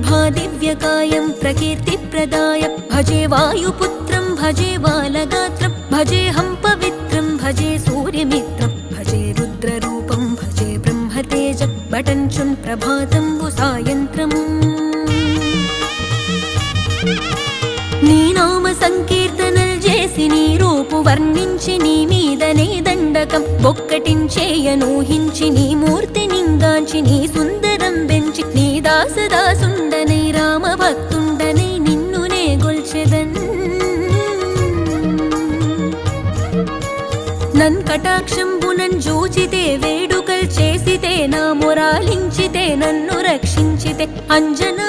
ప్రభాదివ్యకాయం ప్రకీర్తిప్రదాయ భజే వాయుపుత్రం భజే బాలగాత్రం భజేహం పవిత్రం భజే సూర్యమిత్రం భజే రుద్రరూపం భజే బ్రహ్మతేజం బటంచున్ ప్రభాతంబు సాయంత్రము నీ నామ సంకీర్తనల్ చేసి నీ రూపు వర్ణించి నీ మీదనే దండకం బొక్కటించేయనూహించి నీ మూర్తి నింగాంచి నీ సుందరం బెంచి నీ దాసదాసుండనై రామ భక్తుండనై నిన్నునే గొల్చెదన్ నన్ కటాక్షంబునన్ జూచితే వేడుకల్ చేసితే నా మొరాలించితే నన్ను రక్షించితే అంజనా